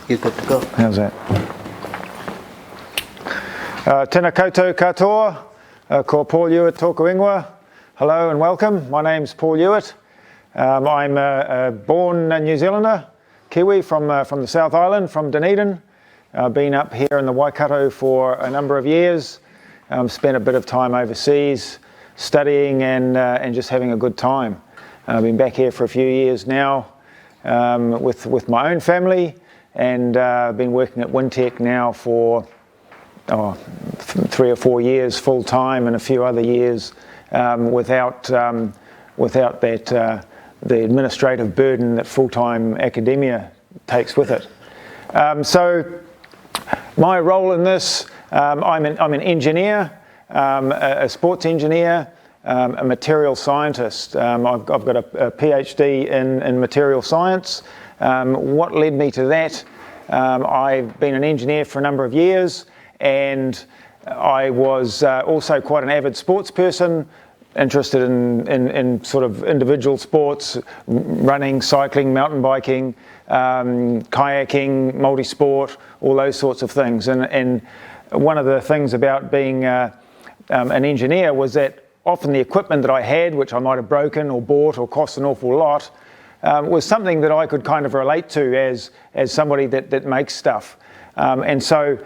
You're good to go. How's that? Tēnā koutou katoa, ko Paul Ewart tōku ingoa. Hello and welcome. My name's Paul Ewart. I'm a born New Zealander, Kiwi from the South Island, from Dunedin. I've been up here in the Waikato for a number of years. Spent a bit of time overseas studying and just having a good time. I've been back here for a few years now with my own family, and I've been working at Wintec now for 3 or 4 years full time, and a few other years without that the administrative burden that full-time academia takes with it. So my role in this, I'm an engineer, a sports engineer, a material scientist. I've got a PhD in material science. What led me to that? I've been an engineer for a number of years, and I was also quite an avid sports person, interested in sort of individual sports, running, cycling, mountain biking, kayaking, multi-sport, all those sorts of things. And one of the things about being an engineer was that often the equipment that I had, which I might have broken or bought or cost an awful lot, was something that I could kind of relate to as somebody that makes stuff. And so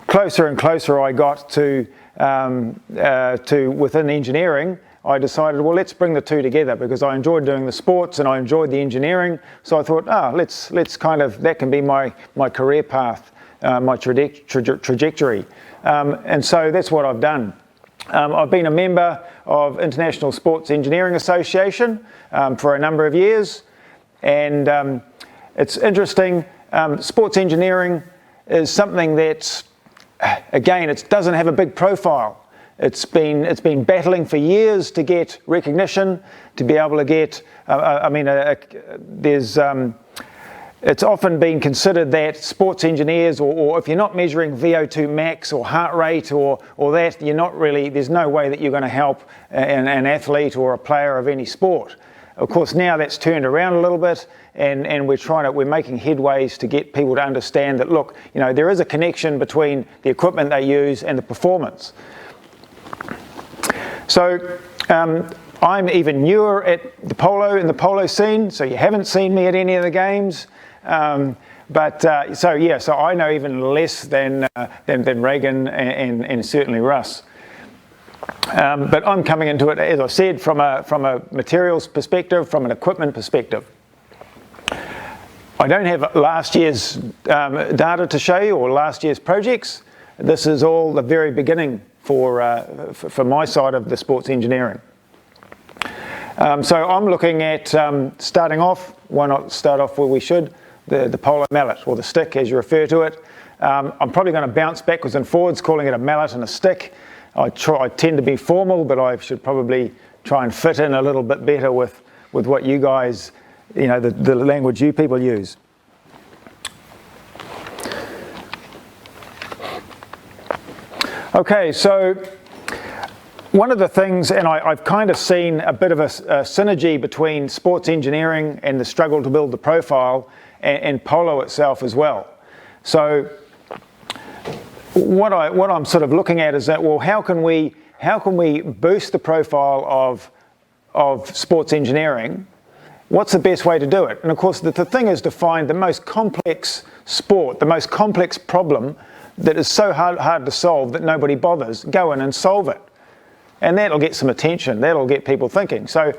closer and closer I got to within engineering, I decided, well, let's bring the two together, because I enjoyed doing the sports and I enjoyed the engineering. So I thought, let's kind of, that can be my career path, my trajectory. And so that's what I've done. I've been a member of International Sports Engineering Association for a number of years, and it's interesting. Sports engineering is something that, again, it doesn't have a big profile. It's been battling for years to get recognition, to be able to get. It's often been considered that sports engineers, or if you're not measuring VO2 max or heart rate or that, you're not really. There's no way that you're going to help an athlete or a player of any sport. Of course, now that's turned around a little bit, and we're making headways to get people to understand that, look, there is a connection between the equipment they use and the performance. So I'm even newer at the Polo scene, so you haven't seen me at any of the games. So I know even less than Reagan and certainly Russ. But I'm coming into it, as I said, from a materials perspective, from an equipment perspective. I don't have last year's data to show you, or last year's projects. This is all the very beginning for my side of the sports engineering. So I'm looking at starting off. Why not start off where we should? The Polo mallet, or the stick as you refer to it. I'm probably going to bounce backwards and forwards calling it a mallet and a stick. I tend to be formal, but I should probably try and fit in a little bit better with what you guys, the language you people use. Okay, so one of the things, and I've kind of seen a bit of a synergy between sports engineering and the struggle to build the profile and Polo itself as well. So what I'm sort of looking at is that, well, how can we boost the profile of sports engineering? What's the best way to do it? And of course, the thing is to find the most complex sport, the most complex problem that is so hard to solve that nobody bothers. Go in and solve it. And that'll get some attention. That'll get people thinking. So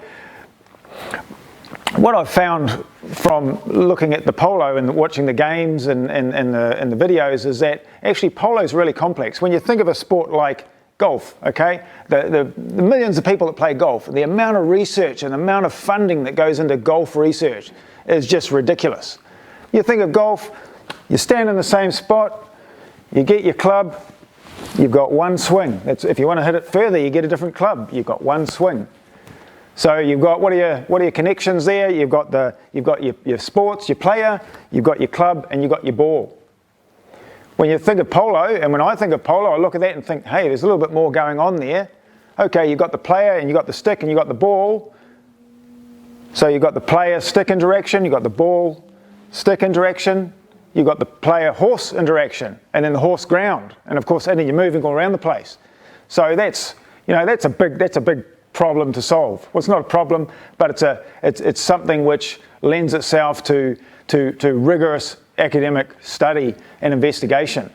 what I've found from looking at the Polo and watching the games and the videos is that actually Polo is really complex. When you think of a sport like golf, okay, the millions of people that play golf, the amount of research and the amount of funding that goes into golf research is just ridiculous. You think of golf, you stand in the same spot, you get your club, you've got one swing. If you want to hit it further, you get a different club. You've got one swing. So you've got what are your connections there? You've got your sports, your player, you've got your club, and you've got your ball. When you think of Polo, and when I think of Polo, I look at that and think, hey, there's a little bit more going on there. Okay, you've got the player, and you've got the stick, and you've got the ball. So you've got the player stick interaction, you've got the ball stick interaction, you've got the player-horse interaction, and then the horse-ground, and of course, and then you're moving all around the place. So that's a big problem to solve. Well, it's not a problem, but it's something which lends itself to rigorous academic study and investigation.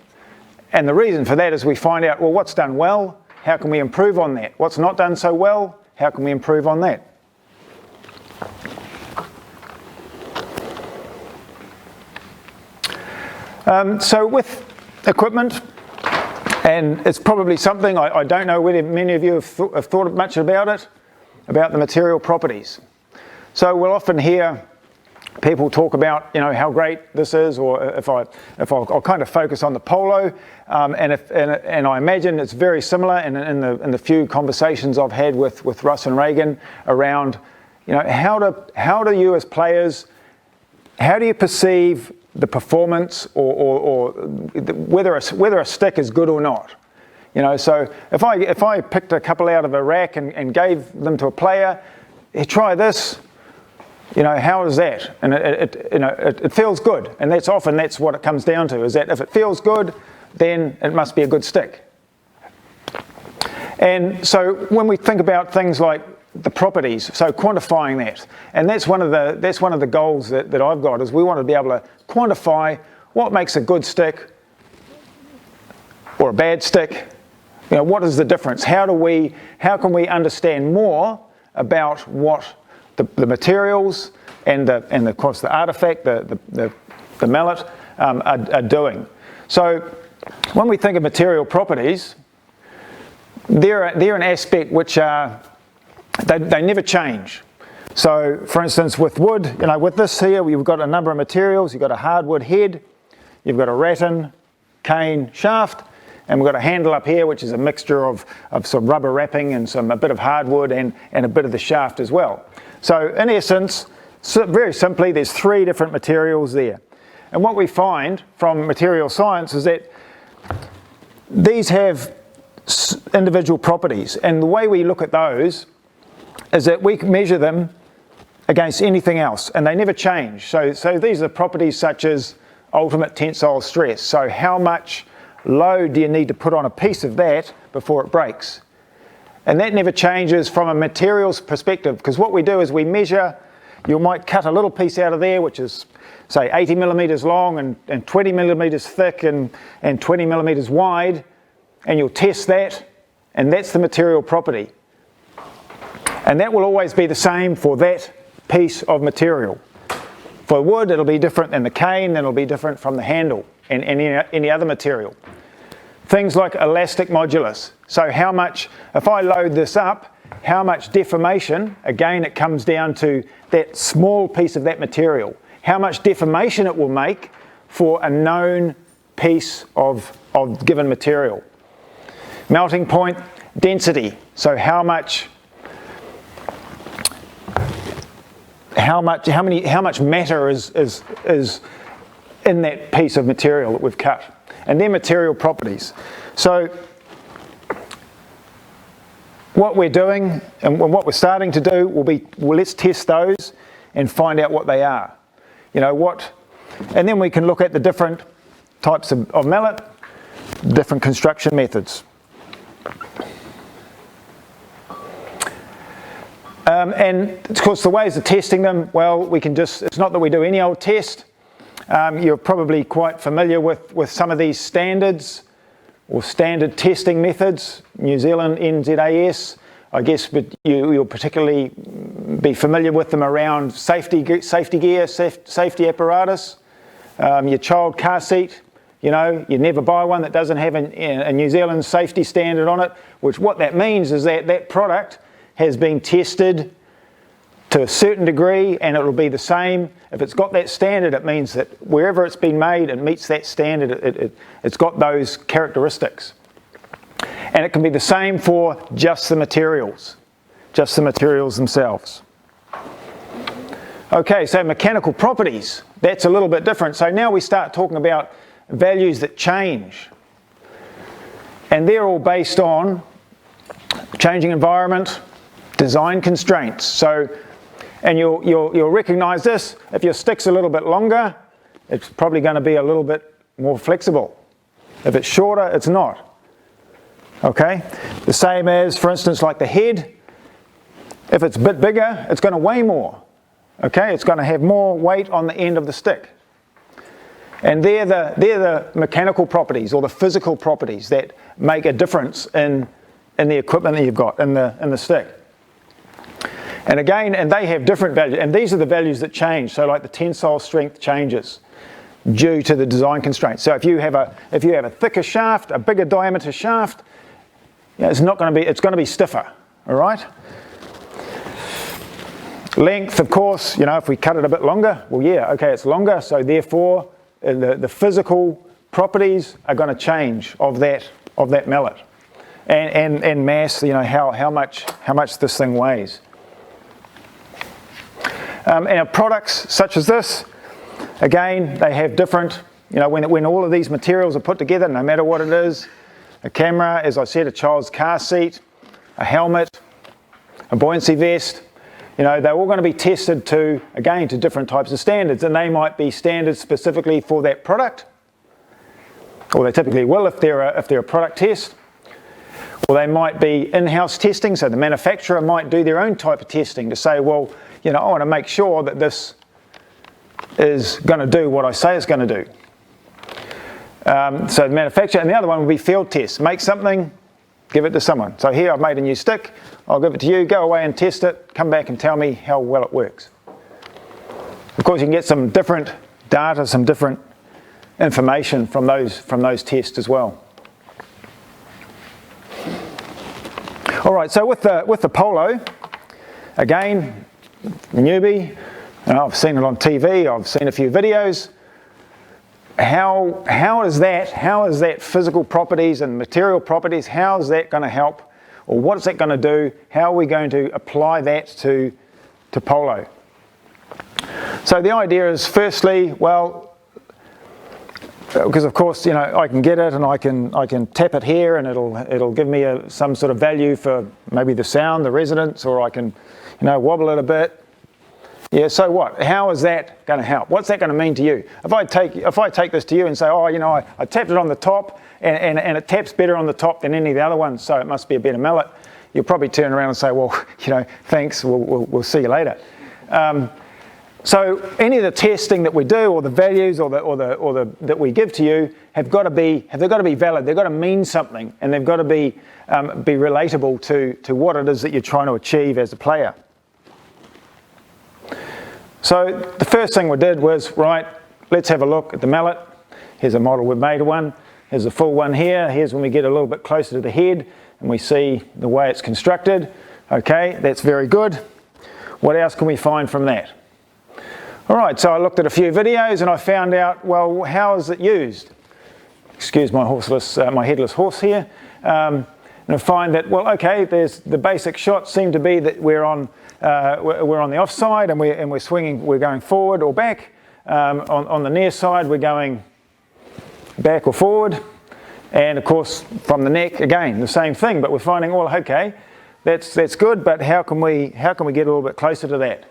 And the reason for that is we find out, well, what's done well? How can we improve on that? What's not done so well? How can we improve on that? So with equipment, and it's probably something, I don't know whether many of you have thought much about it, about the material properties. So we'll often hear people talk about, how great this is, or I'll kind of focus on the Polo, and I imagine it's very similar in the few conversations I've had with Russ and Reagan around, how do you as players, how do you perceive the performance or whether a stick is good or not? So if I picked a couple out of a rack and gave them to a player, hey, try this. How is that? And it feels good, and that's what it comes down to, is that if it feels good, then it must be a good stick. And so when we think about things like the properties, so quantifying that, and that's one of the goals that I've got, is we want to be able to quantify what makes a good stick or a bad stick. What is the difference? How can we understand more about what the materials and of course the artifact, the mallet are doing? So when we think of material properties, they're an aspect which they never change. So for instance, with wood, with this here, we've got a number of materials. You've got a hardwood head, you've got a rattan cane shaft, and we've got a handle up here, which is a mixture of some rubber wrapping and a bit of hardwood and a bit of the shaft as well. So in essence, very simply, there's 3 different materials there. And what we find from material science is that these have individual properties. And the way we look at those is that we can measure them against anything else, and they never change. So these are properties such as ultimate tensile stress. So how much load do you need to put on a piece of that before it breaks? And that never changes from a materials perspective, because what we do is we measure, you might cut a little piece out of there, which is, say, 80 millimeters long and 20 millimeters thick and 20 millimeters wide, and you'll test that, and that's the material property. And that will always be the same for that piece of material. For wood, it'll be different than the cane, and it'll be different from the handle and any other material. Things like elastic modulus. So how much, if I load this up, how much deformation, again it comes down to that small piece of that material, how much deformation it will make for a known piece of given material. Melting point, density. So how much matter is in that piece of material that we've cut, and they're material properties. So what we're doing and what we're starting to do will be, well, let's test those and find out what they are. And then we can look at the different types of mallet, different construction methods. And of course the ways of testing them, well, we can it's not that we do any old test. You're probably quite familiar with some of these standards or standard testing methods. New Zealand NZAS, I guess, but you'll particularly be familiar with them around safety gear, safety apparatus, your child car seat. You never buy one that doesn't have a New Zealand safety standard on it, which what that means is that product has been tested to a certain degree, and it will be the same. If it's got that standard, it means that wherever it's been made, it meets that standard. It's got those characteristics. And it can be the same for just the materials themselves. Okay, so mechanical properties, that's a little bit different. So now we start talking about values that change. And they're all based on changing environment, design constraints. So, and you'll recognise this, if your stick's a little bit longer, it's probably going to be a little bit more flexible. If it's shorter, it's not. Okay? The same as, for instance, like the head. If it's a bit bigger, it's going to weigh more. Okay? It's going to have more weight on the end of the stick. And they're the mechanical properties or the physical properties that make a difference in the equipment that you've got in the stick. And again, and they have different values, and these are the values that change. So like the tensile strength changes due to the design constraints. So if you have a thicker shaft, a bigger diameter shaft, it's going to be stiffer. All right. Length, of course, if we cut it a bit longer, well, yeah, okay, it's longer. So therefore, the physical properties are going to change of that mallet, and mass. How much this thing weighs. And products such as this, again, they have different, when all of these materials are put together, no matter what it is, a camera, as I said, a child's car seat, a helmet, a buoyancy vest, they're all going to be tested to different types of standards, and they might be standards specifically for that product, or they typically will if they're a product test, or they might be in-house testing, so the manufacturer might do their own type of testing to say, well, I want to make sure that this is going to do what I say it's going to do. So the manufacturer, and the other one would be field tests. Make something, give it to someone. So here I've made a new stick, I'll give it to you, go away and test it, come back and tell me how well it works. Of course, you can get some different data, some different information from those tests as well. All right, so with the Polo, again, newbie, I've seen it on TV, I've seen a few videos. How is that physical properties and material properties, how is that going to help, or what is that going to do? How are we going to apply that to Polo? So the idea is, firstly, well, because of course, I can get it and I can tap it here and it'll give me some sort of value for maybe the sound, the resonance, or I can wobble it a bit. Yeah, so what? How is that going to help? What's that going to mean to you? If I take this to you and say, oh, I tapped it on the top and it taps better on the top than any of the other ones, so it must be a better mallet, you'll probably turn around and say, well, thanks, we'll see you later. So any of the testing that we do, or the values, or that we give to you, have got to be valid. They've got to mean something, and they've got to be relatable to what it is that you're trying to achieve as a player. So the first thing we did was, right, let's have a look at the mallet. Here's a model we've made of one. Here's a full one here. Here's when we get a little bit closer to the head and we see the way it's constructed. Okay, that's very good. What else can we find from that? All right, so I looked at a few videos and I found out, well, how is it used? Excuse my headless horse here. And I find that, well, okay, there's the basic shots seem to be that we're on the offside and we're swinging, we're going forward or back. On the near side, we're going back or forward. And of course, from the neck, again, the same thing. But we're finding, well, okay, that's good, but how can we get a little bit closer to that?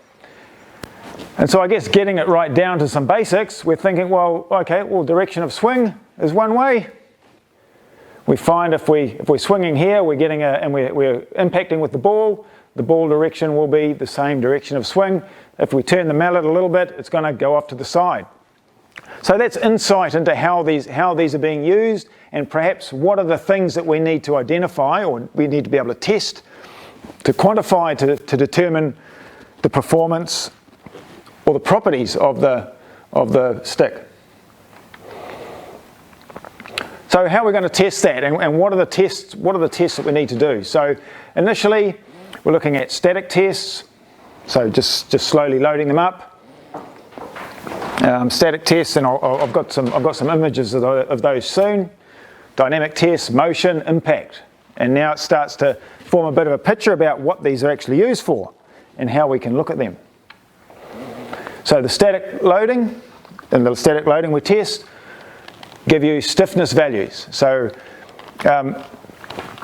And so I guess getting it right down to some basics, we're thinking, well, okay, direction of swing is one way. We find if we're swinging here, we're getting and we're impacting with the ball direction will be the same direction of swing. If we turn the mallet a little bit, it's going to go off to the side. So that's insight into how these are being used, and perhaps what are the things that we need to identify or we need to be able to test, to quantify, to determine the performance or the properties of the stick. So how are we going to test that, and what are the tests that we need to do? So initially we're looking at static tests, so just slowly loading them up. Static tests, and I've got some images of those soon. Dynamic tests, motion, impact, and now it starts to form a bit of a picture about what these are actually used for and how we can look at them. So the static loading we test give you stiffness values. So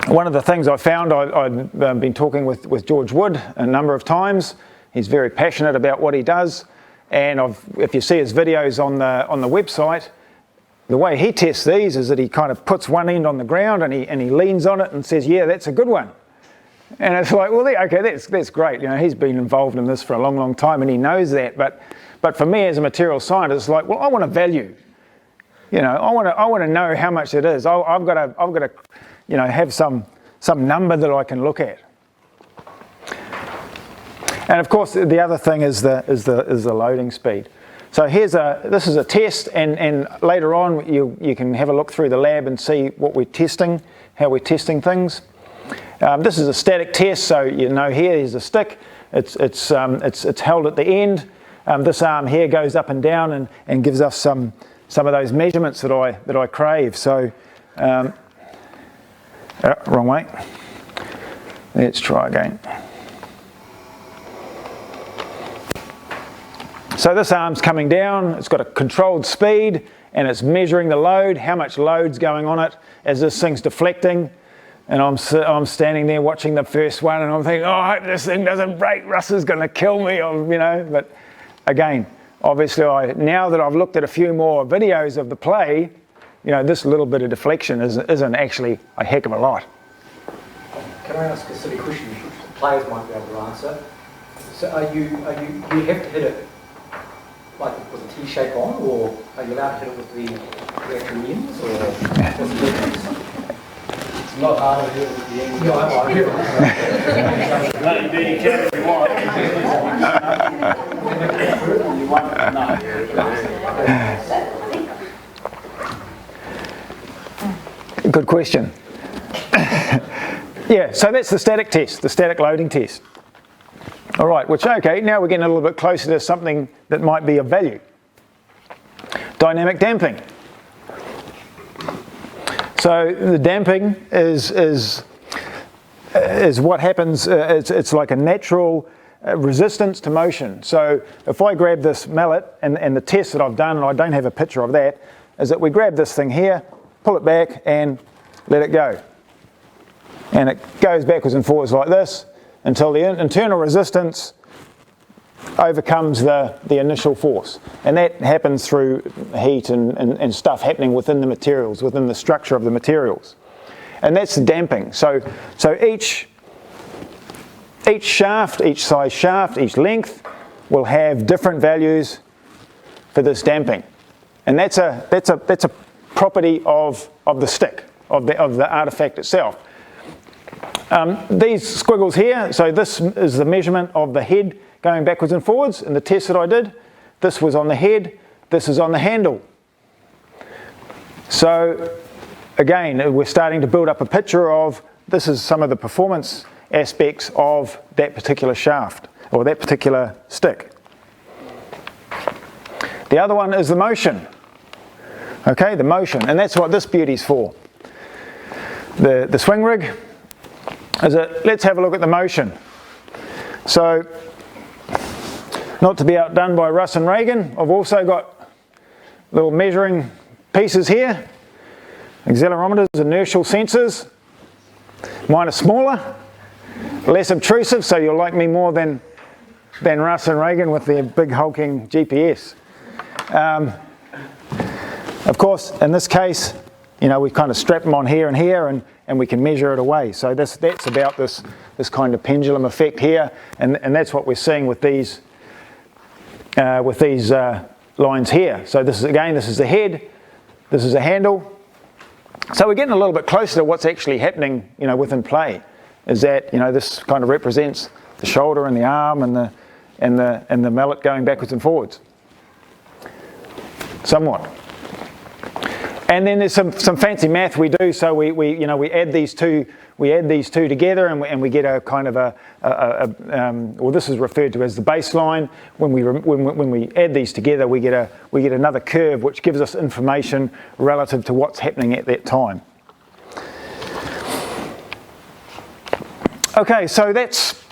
one of the things I found, I've been talking with George Wood a number of times. He's very passionate about what he does, And if you see his videos on the website, the way he tests these is that he kind of puts one end on the ground and he leans on it and says, yeah, that's a good one. And it's like, well, okay, that's great. You know, he's been involved in this for a long, long time and he knows that. But for me as a material scientist, it's like, well, I want a value. You know, I want to know how much it is. I've got to, you know, have some number that I can look at. And of course, the other thing is the loading speed. So this is a test, and later on you can have a look through the lab and see what we're testing, how we're testing things. This is a static test, so you know here's a stick. It's held at the end. This arm here goes up and down and gives us some of those measurements that I crave. So, wrong way. Let's try again. So this arm's coming down, it's got a controlled speed and it's measuring the load, how much load's going on it as this thing's deflecting. And I'm standing there watching the first one and I'm thinking, oh, I hope this thing doesn't break, Russ is going to kill me, or, you know. But again, obviously now that I've looked at a few more videos of the play, you know, this little bit of deflection isn't actually a heck of a lot. Can I ask a silly question which the players might be able to answer? So do you have to hit it like with a T-shape on, or are you allowed to hit it with the actual ends, or what's the difference? It's a lot harder to hit it with the ends. No, I hear it. Let you do your cat if you want. No. Good question. Yeah, so that's the static test, the static loading test. All right, okay, now we're getting a little bit closer to something that might be of value. Dynamic damping. So the damping is what happens, it's like a natural resistance to motion. So if I grab this mallet, and the test that I've done, and I don't have a picture of that, is that we grab this thing here, pull it back and let it go. And it goes backwards and forwards like this until the internal resistance overcomes the initial force. And that happens through heat and stuff happening within the materials, within the structure of the materials. And that's the damping. So each shaft, each size shaft, each length will have different values for this damping. And that's a property of the stick, of the artifact itself. These squiggles here, so this is the measurement of the head going backwards and forwards. In the test that I did, this was on the head, this is on the handle. So again, we're starting to build up a picture of, this is some of the performance aspects of that particular shaft, or that particular stick. The other one is the motion. Okay, the motion, and that's what this beauty's for. The swing rig. Let's have a look at the motion. So, not to be outdone by Russ and Reagan, I've also got little measuring pieces here, accelerometers, inertial sensors. Mine are smaller, less obtrusive, so you'll like me more than Russ and Reagan with their big hulking GPS. Of course, in this case, you know, we kind of strap them on here and here, and we can measure it away. So that's about this kind of pendulum effect here, and that's what we're seeing with these lines here. So this is the head, this is the handle. So we're getting a little bit closer to what's actually happening, you know, within play. Is that, you know, this kind of represents the shoulder and the arm and the mallet going backwards and forwards, somewhat. And then there's some fancy math we do. So we add these two together, and we get a kind of well, this is referred to as the baseline. When we add these together, we get another curve which gives us information relative to what's happening at that time. Okay, so that's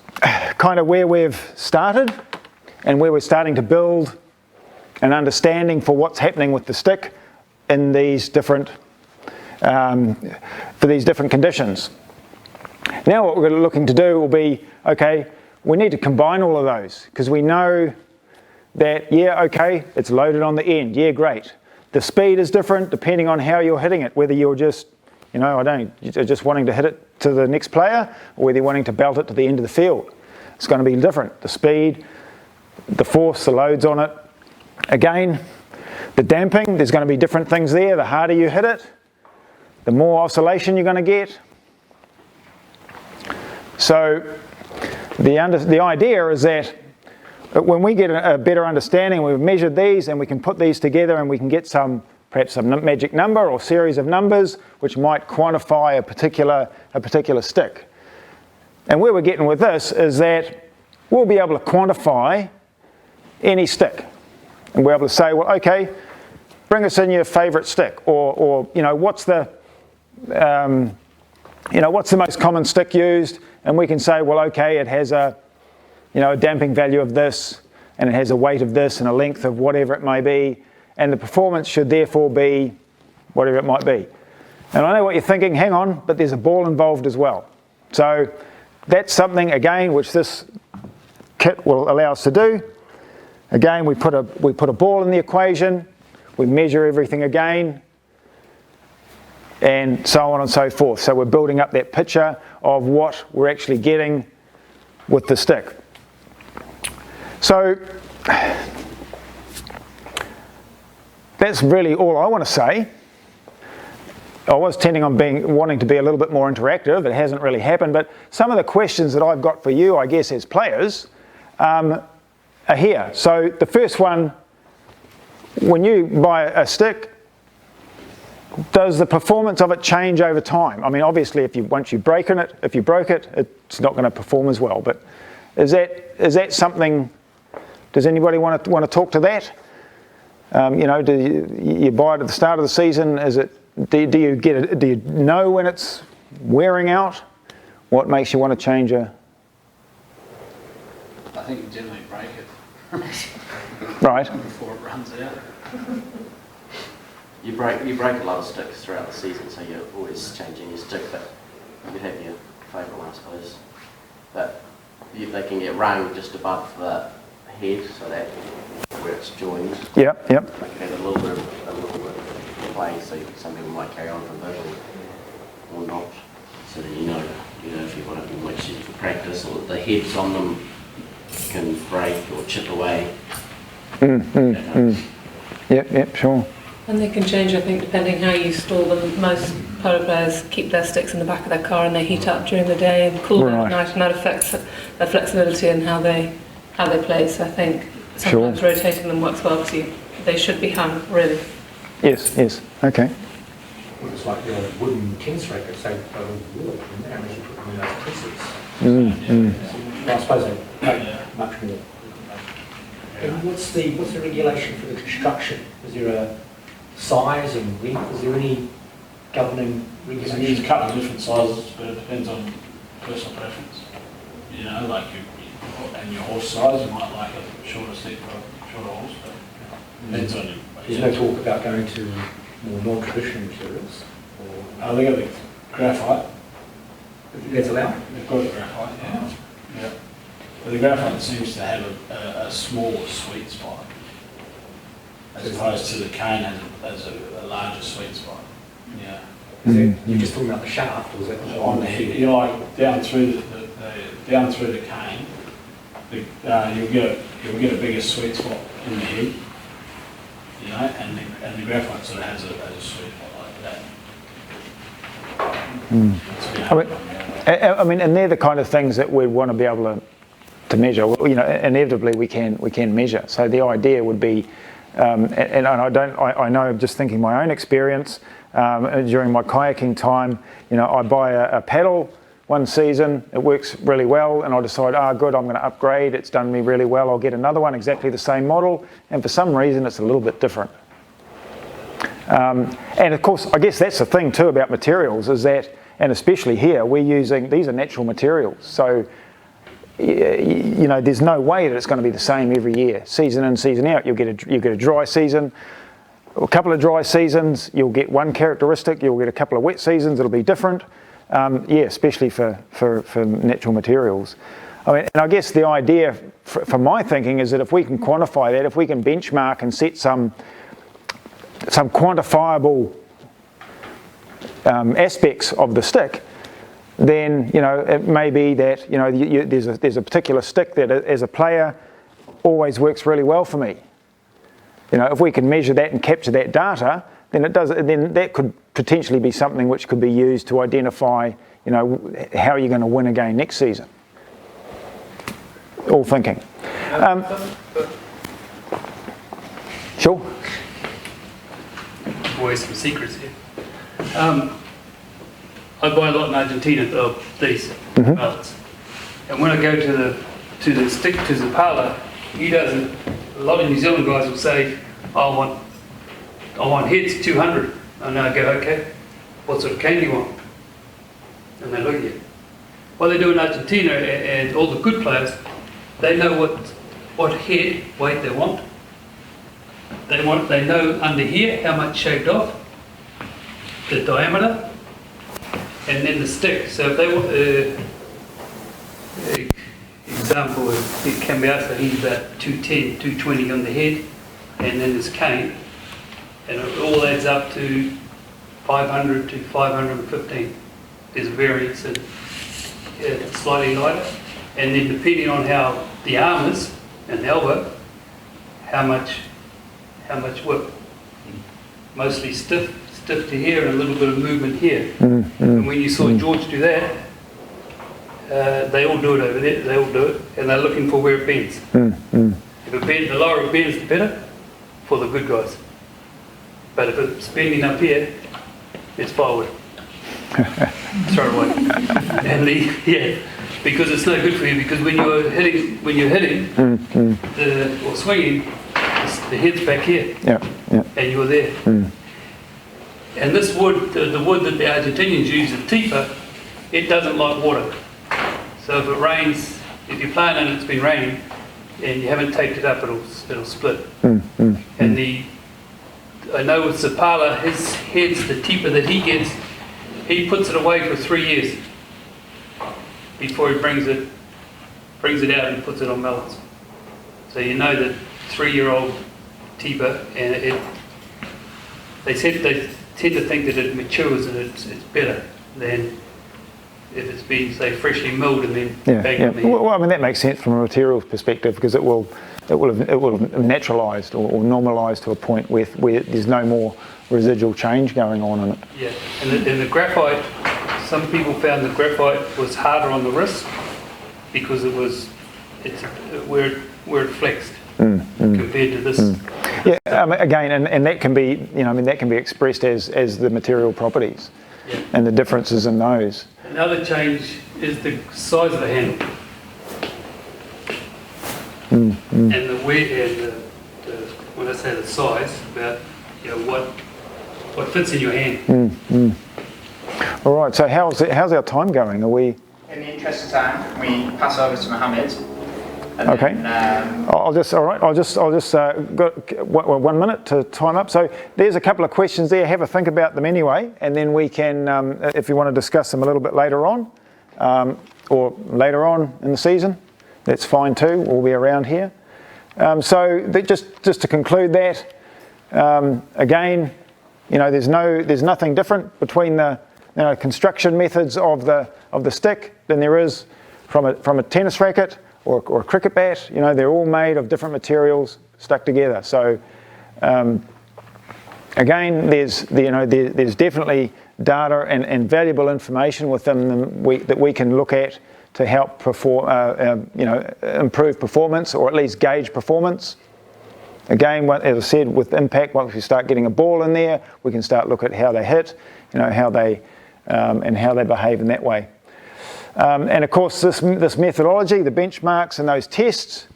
kind of where we've started, and where we're starting to build an understanding for what's happening with the stick in these different, for these different conditions. Now what we're looking to do will be, okay, we need to combine all of those, because we know that, yeah, okay, it's loaded on the end, yeah, great. The speed is different depending on how you're hitting it, whether you're just, you're just wanting to hit it to the next player, or whether you're wanting to belt it to the end of the field. It's going to be different. The speed, the force, the loads on it. Again, the damping, there's going to be different things there. The harder you hit it, the more oscillation you're going to get. So the idea is that when we get a better understanding, we've measured these and we can put these together and we can get perhaps some magic number or series of numbers which might quantify a particular stick. And where we're getting with this is that we'll be able to quantify any stick. And we're able to say, well, okay, bring us in your favourite stick, or what's the most common stick used, and we can say, well, okay, it has a damping value of this, and it has a weight of this, and a length of whatever it may be, and the performance should therefore be whatever it might be. And I know what you're thinking, hang on, but there's a ball involved as well. So that's something, again, which this kit will allow us to do. Again, we put a ball in the equation, we measure everything again, and so on and so forth. So we're building up that picture of what we're actually getting with the stick. So that's really all I want to say. I was tending on wanting to be a little bit more interactive. It hasn't really happened, but some of the questions that I've got for you, I guess, as players, are here. So the first one, when you buy a stick, does the performance of it change over time? I mean, obviously, once you broke it, it's not going to perform as well. But is that something? Does anybody want to talk to that? Do you buy it at the start of the season? Do you know when it's wearing out? What makes you want to change a? I think you generally break it. Right. Before it runs out. You break a lot of sticks throughout the season, so you're always changing your stick, but you have your favourite one, I suppose. But they can get rung just above the head, so that where it's joined. Yep. They can have a little bit of play, so some people might carry on from visual or not. So then you know if you want to make sure for practice, or the heads on them can break or chip away. Yep, sure. And they can change, I think, depending how you store them. Most polo players keep their sticks in the back of their car and they heat up during the day and cool down at night, and that affects their flexibility and how they play. So I think sometimes rotating them works well, because they should be hung, really. Yes, okay. Well, it's like your wooden tennis racket, say, wood, and as you put them in those presses. I suppose they make much more. And what's the regulation for the construction? Is there a size and length? Is there any governing regulation? There's a couple of different sizes, but it depends on personal preference. Like and your horse size, you might like a shorter stick for a shorter horse, but depends on you. There's no talk about going to more non-traditional materials? Or they got the graphite. That's allowed? They've got the graphite, yeah. But the graphite seems to have a smaller sweet spot, as opposed to the cane has a larger sweet spot. Yeah. You're just talking about the shaft, or is it on the head? Like down through the cane, you'll get a bigger sweet spot in the head. And the graphite sort of has a sweet spot like that. I mean, and they're the kind of things that we want to be able to measure. Inevitably we can measure. So the idea would be, and I know, I'm just thinking my own experience during my kayaking time. I buy a paddle one season, it works really well, and I decide, good, I'm going to upgrade. It's done me really well. I'll get another one exactly the same model, and for some reason it's a little bit different. And of course, I guess that's the thing too about materials, is that, and especially here, these are natural materials. So, there's no way that it's going to be the same every year. Season in, season out, you'll get a dry season, a couple of dry seasons, you'll get one characteristic, you'll get a couple of wet seasons, it'll be different. Especially for natural materials. I mean, and I guess the idea for my thinking is that if we can quantify that, if we can benchmark and set some quantifiable aspects of the stick, then it may be that there's a particular stick that as a player always works really well for me. If we can measure that and capture that data, then that could potentially be something which could be used to identify how you're going to win again next season. All thinking. Sure. Always some secrets here. I buy a lot in Argentina of these mallets, and when I go to the stick to the parlour, he doesn't. A lot of New Zealand guys will say, "I want heads 200," and I go, "Okay, what sort of cane do you want?" And they look at you. What they do in Argentina, and all the good players, they know what head weight they want. They know under here how much shaved off, the diameter, and then the stick. So if they want, example, it can be out, so he's about 210, 220 on the head, and then this cane, and it all adds up to 500 to 515. There's a variance in slightly lighter, and then depending on how the arm is and the elbow, how much whip. Mostly stiff to here and a little bit of movement here. And when you saw George do that, they all do it over there. They all do it, and they're looking for where it bends. If it bends, the lower it bends, the better for the good guys. But if it's bending up here, it's firewood. Throw it away. And because it's no good for you. Because when you're hitting, or swinging, the head's back here, and you're there. And this wood, the wood that the Argentinians use, the tipa, it doesn't like water. So if it rains, if you're playing and it's been raining, and you haven't taped it up, it'll split. And I know with Zapala, his heads, the tipa that he gets, he puts it away for 3 years before he brings it out and puts it on mallets. So you know that 3-year-old tipa, and they tend to think that it matures and it's better than if it's been, say, freshly milled and then bagged in the Well, I mean, that makes sense from a materials perspective, because it will have naturalised or normalised to a point where there's no more residual change going on in it. Yeah, and the graphite, some people found the graphite was harder on the wrist because it's where it flexed compared to this. Yeah, again, and that can be, that can be expressed as the material properties and the differences in those. Another change is the size of the handle. And the weight and the when I say the size, about what fits in your hand. All right. So how's our time going? Are we? In the interest of time, we pass over to Mohammed. Okay. I'll just got 1 minute to time up. So there's a couple of questions there. Have a think about them anyway, and then we can, if you want to discuss them a little bit later on, or later on in the season, that's fine too. We'll be around here. So just to conclude that, again, there's nothing different between the construction methods of the stick than there is from a tennis racket or a cricket bat. They're all made of different materials stuck together. So again, there's definitely data and valuable information within them that we can look at to help perform, improve performance, or at least gauge performance. Again, as I said, with impact, once we start getting a ball in there, we can start look at how they hit, how they and how they behave in that way. And of course, this methodology, the benchmarks and those tests,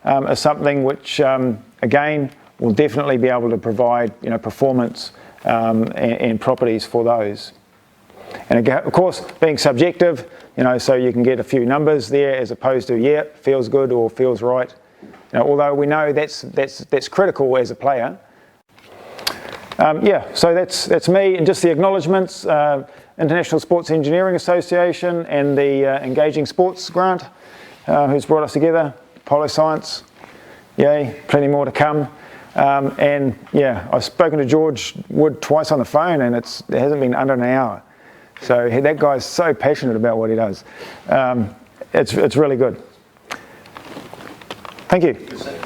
are something which, again, will definitely be able to provide, performance and properties for those. And again, of course, being subjective, so you can get a few numbers there as opposed to, feels good or feels right. Although we know that's critical as a player. So that's me, and just the acknowledgements. International Sports Engineering Association and the Engaging Sports grant. who's brought us together, Polo Science, yay, plenty more to come. And yeah, I've spoken to George Wood twice on the phone, and it hasn't been under an hour. So that guy's so passionate about what he does. It's really good. Thank you.